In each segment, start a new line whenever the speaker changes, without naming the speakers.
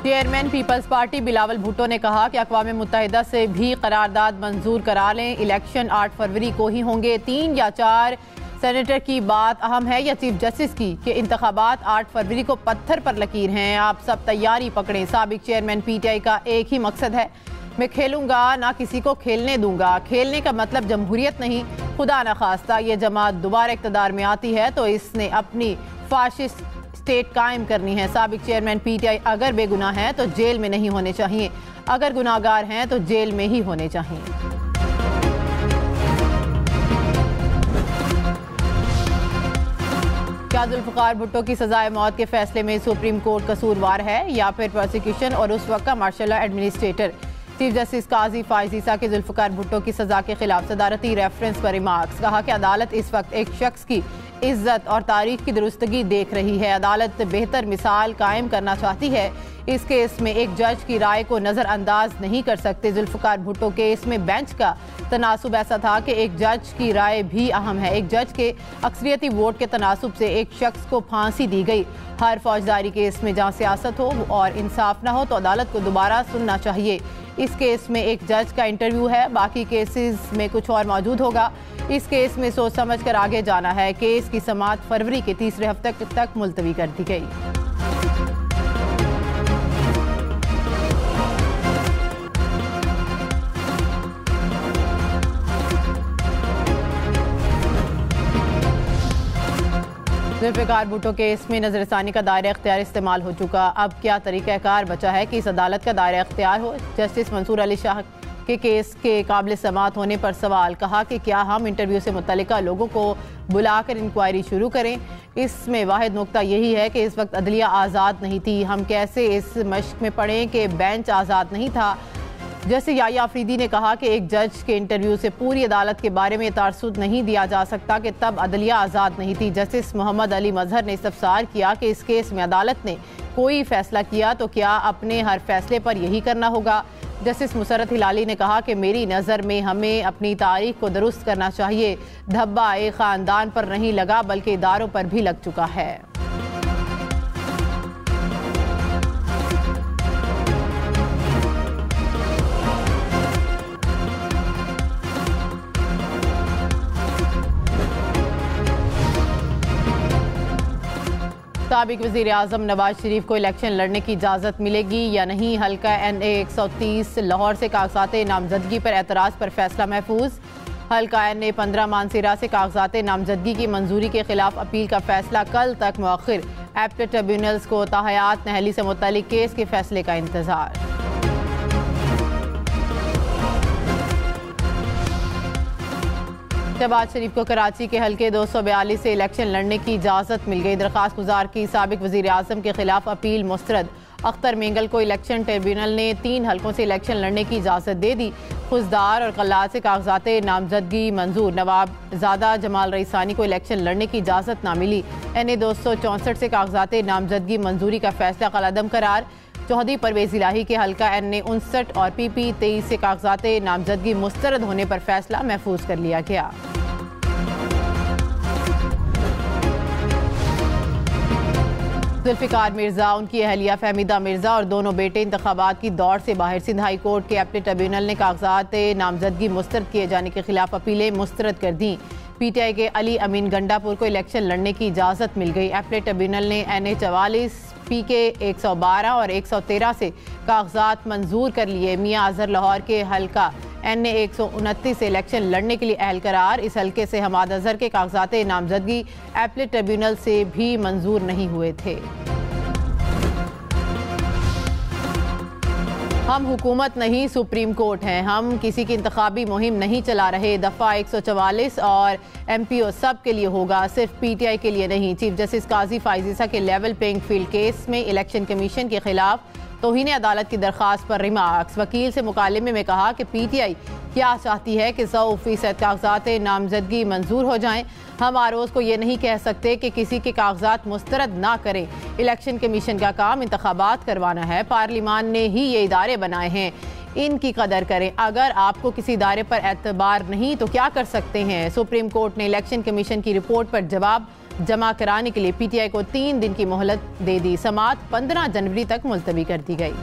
Chairman People's Party Bilawal Bhutto ने कहा कि अक़वाम मुत्तहिदा से भी करारदाद मंजूर करा लें। इलेक्शन 8 फरवरी को ही होंगे। 3 या 4 सेनेटर की बात अहम है या चीफ जस्टिस की कि इंतखाबात 8 फरवरी को पत्थर पर लकीर हैं। आप सब तैयारी पकड़ें। साबिक चेयरमैन PTI का एक ही मकसद है, मैं खेलूंगा ना किसी को खेलने दूंगा। खेलने का मतलब जमहूरियत नहीं। खुदा न खास्ता ये जमात दोबारा इक़्तिदार में आती है तो इसने अपनी फाशिस्ट स्टेट कायम करनी है। साबिक चेयरमैन PTI अगर बेगुनाह हैं तो जेल में नहीं होने चाहिए, अगर गुनाहगार हैं तो जेल में ही होने चाहिए। क्या जुल्फ़िकार भुट्टो की सजाए मौत के फैसले में सुप्रीम कोर्ट कसूरवार है या फिर प्रोसिक्यूशन और उस वक्त का martial law administrator? Chief justice Qazi Faez Isa के जुल्फ़िकार भुट्टो की सजा के खिलाफ सदारती रेफरेंस पर रिमार्क्स। कहा कि अदालत इस वक्त एक शख्स की इज्जत और तारीख की दुरुस्तगी देख रही है। अदालत बेहतर मिसाल कायम करना चाहती है। इस केस में एक जज की राय को नज़रअंदाज नहीं कर सकते। जुल्फ़िकार भुट्टो केस में बेंच का तनासुब ऐसा था कि एक जज की राय भी अहम है। एक जज के अक्सरियती वोट के तनासुब से एक शख्स को फांसी दी गई। हर फौजदारी केस में जहाँ सियासत हो और इंसाफ ना हो तो अदालत को दोबारा सुनना चाहिए। इस केस में एक जज का इंटरव्यू है, बाकी केसेस में कुछ और मौजूद होगा। इस केस में सोच समझ कर आगे जाना है। केस की समाअत फरवरी के तीसरे हफ्ते तक मुलतवी कर दी गई। जुल्फ़िकार भुट्टो केस में नज़रसानी का दायरा इख्तियार इस्तेमाल हो चुका। अब क्या तरीक़ाकार बचा है कि इस अदालत का दायरा इख्तियार हो? जस्टिस मंसूर अली शाह के केस के काबिल समाअत होने पर सवाल। कहा कि क्या हम इंटरव्यू से मुतल्लिका लोगों को बुलाकर इंक्वायरी शुरू करें? इसमें वाहिद नुक्ता यही है कि इस वक्त अदलिया आज़ाद नहीं थी। हम कैसे इस मश्क में पढ़ें कि बेंच आज़ाद नहीं था? जैसे याया अफरीदी ने कहा कि एक जज के इंटरव्यू से पूरी अदालत के बारे में तारसुद नहीं दिया जा सकता कि तब अदलिया आज़ाद नहीं थी। जस्टिस मोहम्मद अली मजहर ने इस्तफसार किया कि इस केस में अदालत ने कोई फैसला किया तो क्या अपने हर फैसले पर यही करना होगा? जस्टिस मुसरत हिलाली ने कहा कि मेरी नज़र में हमें अपनी तारीख को दुरुस्त करना चाहिए। धब्बा एक ख़ानदान पर नहीं लगा बल्कि इदारों पर भी लग चुका है। साबिक वज़ीर आज़म नवाज शरीफ को इलेक्शन लड़ने की इजाज़त मिलेगी या नहीं? हल्का NA 130 लाहौर से कागजात नामजदगी पर एतराज़ पर फैसला महफूज। हल्का NA 15 मानसरा से कागजात नामजदगी की मंजूरी के खिलाफ अपील का फैसला कल तक मौखिर। एपलेट ट्रिब्यूनल्स को ताहयात नहली से मुतल्लिक केस के फैसले का इंतजार। शहबाज शरीफ को कराची के हल्के 242 से इलेक्शन लड़ने की इजाज़त मिल गई। दरख्वास्त गुजार की साबिक वज़ीर आज़म के खिलाफ अपील मुस्तरद। अख्तर मेंगल को इलेक्शन ट्रिब्यूनल ने 3 हल्कों से इलेक्शन लड़ने की इजाज़त दे दी। खुजदार और कल्लात से कागजात नामजदगी मंजूर। नवाबजादा जमाल रईसानी को इलेक्शन लड़ने की इजाज़त ना मिली। NA 264 से कागजात नामजदगी मंजूरी का फैसला कलअदम करार। चौधरी परवेज़ इलाही के हल्का NA 59 और PP 23 से कागजात नामजदगी मुस्तरद होने पर फैसला महफूज कर लिया गया। जुल्फ़िकार मिर्ज़ा, उनकी अहलिया फहमीदा मिर्ज़ा और दोनों बेटे इंतखाबात की दौड़ से बाहर। सिंध हाई कोर्ट के एपलेट ट्रिब्यूनल ने कागजात नामजदगी मुस्तरद किए जाने के खिलाफ अपीलें मुस्तरद कर दी। PTI के अली अमीन गंडापुर को इलेक्शन लड़ने की इजाज़त मिल गई। एपलेट ट्रिब्यूनल ने NA 44, PK 112 और 113 से कागजात मंजूर कर लिए। मियाँ अजहर लाहौर के हल्का NA 129 से इलेक्शन लड़ने के लिए अहल करार। इस हल्के से हमाद अजहर के कागजात नामजदगी एपलेट ट्रिब्यूनल से भी मंजूर नहीं हुए थे। हम हुकूमत नहीं सुप्रीम कोर्ट हैं। हम किसी की इंतखाबी मुहिम नहीं चला रहे। दफ़ा 144 और MPO सब के लिए होगा, सिर्फ PTI के लिए नहीं। चीफ जस्टिस काजी फाइज ईसा के लेवल प्लेइंग फील्ड केस में इलेक्शन कमीशन के खिलाफ तौहीन अदालत की दरख्वास्त पर रिमार्क्स। वकील से मुकालमे में कहा कि PTI क्या चाहती है कि 100% कागजात नामजदगी मंजूर हो जाएं। हम ROs को ये नहीं कह सकते कि किसी के कागजात मुस्तरद ना करें। इलेक्शन कमीशन का काम इंतखाबात करवाना है। पार्लिमान ने ही ये इदारे बनाए हैं। इनकी कदर करें। अगर आपको किसी इदारे पर एतबार नहीं तो क्या कर सकते हैं। सुप्रीम कोर्ट ने इलेक्शन कमीशन की रिपोर्ट पर जवाब जमा कराने के लिए पीटीआई को 3 दिन की मोहलत दे दी। समाअत 15 जनवरी तक मुलतवी कर दी गई।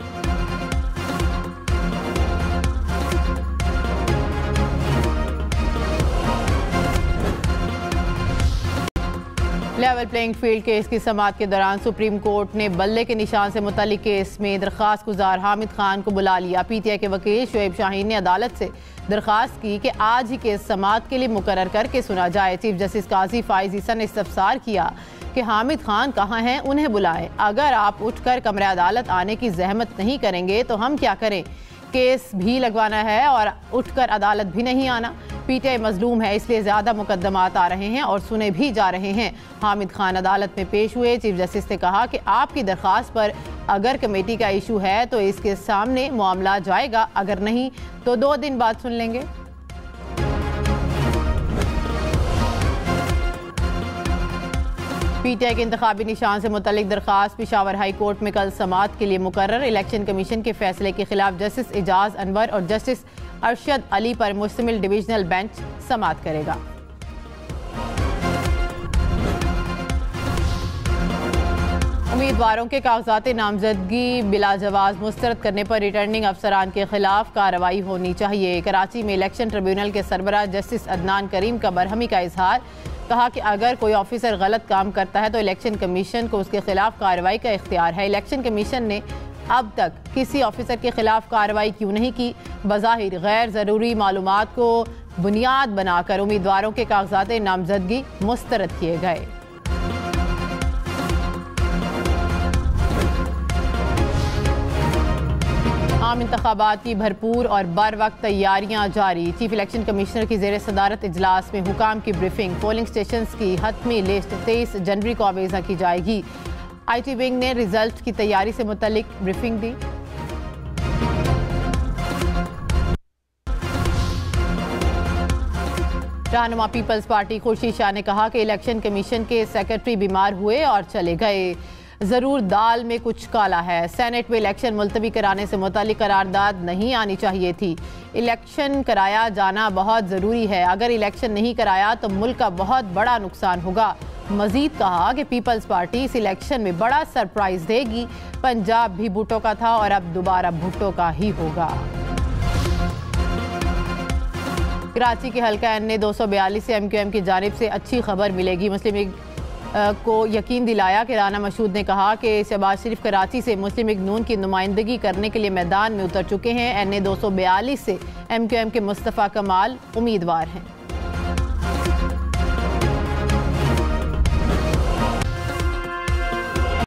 लेवल प्लेइंग फील्ड केस की समाअत के दौरान सुप्रीम कोर्ट ने बल्ले के निशान से मुतल्लिक केस में दरखास्त गुजार हामिद खान को बुला लिया। पीटीआई के वकील शुएब शाहीन ने अदालत से दरखास्त की कि आज ही केस समाअत के लिए मुकर्रर करके सुना जाए। चीफ जस्टिस काजी फाइज ईसा ने इस्तफसार किया कि हामिद खान कहाँ हैं, उन्हें बुलाएं। अगर आप उठकर कमरे अदालत आने की जहमत नहीं करेंगे तो हम क्या करें। केस भी लगवाना है और उठकर अदालत भी नहीं आना। पीटीआई मजलूम है, इसलिए ज्यादा मुकदमात आ रहे हैं और सुने भी जा रहे हैं। हामिद खान अदालत में पेश हुए। चीफ जस्टिस ने कहा कि आपकी दरख्वास्त पर अगर कमेटी का इशू है तो इसके सामने मामला जाएगा, अगर नहीं तो 2 दिन बाद सुन लेंगे। पीटीआई के इंतखाबी निशान से मुतल्लिक दरखास्त पेशावर हाई कोर्ट में कल समाअत के लिए मुकर्रर। इलेक्शन कमीशन के फैसले के खिलाफ जस्टिस एजाज अनवर और जस्टिस अरशद अली पर मुश्तमिल डिविजनल बेंच समाअत करेगा। उम्मीदवारों के कागजात नामजदगी बिलाजवाज मुस्तरद करने पर रिटर्निंग अफसरान के खिलाफ कार्रवाई होनी चाहिए। कराची में इलेक्शन ट्रिब्यूनल के सरबराह जस्टिस अदनान करीम का बरहमी का इजहार। कहा कि अगर कोई ऑफिसर गलत काम करता है तो इलेक्शन कमीशन को उसके खिलाफ कार्रवाई का इख्तियार है। इलेक्शन कमीशन ने अब तक किसी ऑफिसर के खिलाफ कार्रवाई क्यों नहीं की। बज़ाहिर गैर ज़रूरी मालूमात को बुनियाद बनाकर उम्मीदवारों के कागजात नामजदगी मुस्तरद किए गए। आम इंतखाबात की भरपूर और बर वक्त तैयारियां जारी। चीफ इलेक्शन कमिश्नर की ज़ेर सदारत इजलास में हुकाम की ब्रीफिंग। पोलिंग स्टेशन की हतमी लिस्ट 23 जनवरी को आवेज़ा की जाएगी। IT विंग ने रिजल्ट की तैयारी से मुतल्लिक ब्रीफिंग दी। रहनुमा पीपल्स पार्टी खुर्शीद शाह ने कहा कि इलेक्शन कमीशन के सेक्रेटरी बीमार हुए और चले गए। जरूर दाल में कुछ काला है। सेनेट में इलेक्शन मुलतवी कराने से मुतालिक करारदाद नहीं आनी चाहिए थी। इलेक्शन कराया जाना बहुत ज़रूरी है। अगर इलेक्शन नहीं कराया तो मुल्क का बहुत बड़ा नुकसान होगा। मजीद कहा कि पीपल्स पार्टी इस इलेक्शन में बड़ा सरप्राइज देगी। पंजाब भी भुट्टो का था और अब दोबारा भुट्टो का ही होगा। कराची के हल्का NA 242 से MQM की जानिब से अच्छी खबर मिलेगी। मुस्लिम लीग को यकीन दिलाया कि राना मशहूद ने कहा कि शहबाज शरीफ कराची से मुस्लिम लीग नून की नुमाइंदगी करने के लिए मैदान में उतर चुके हैं। NA 242 से MQM के मुस्तफ़ा कमाल उम्मीदवार हैं।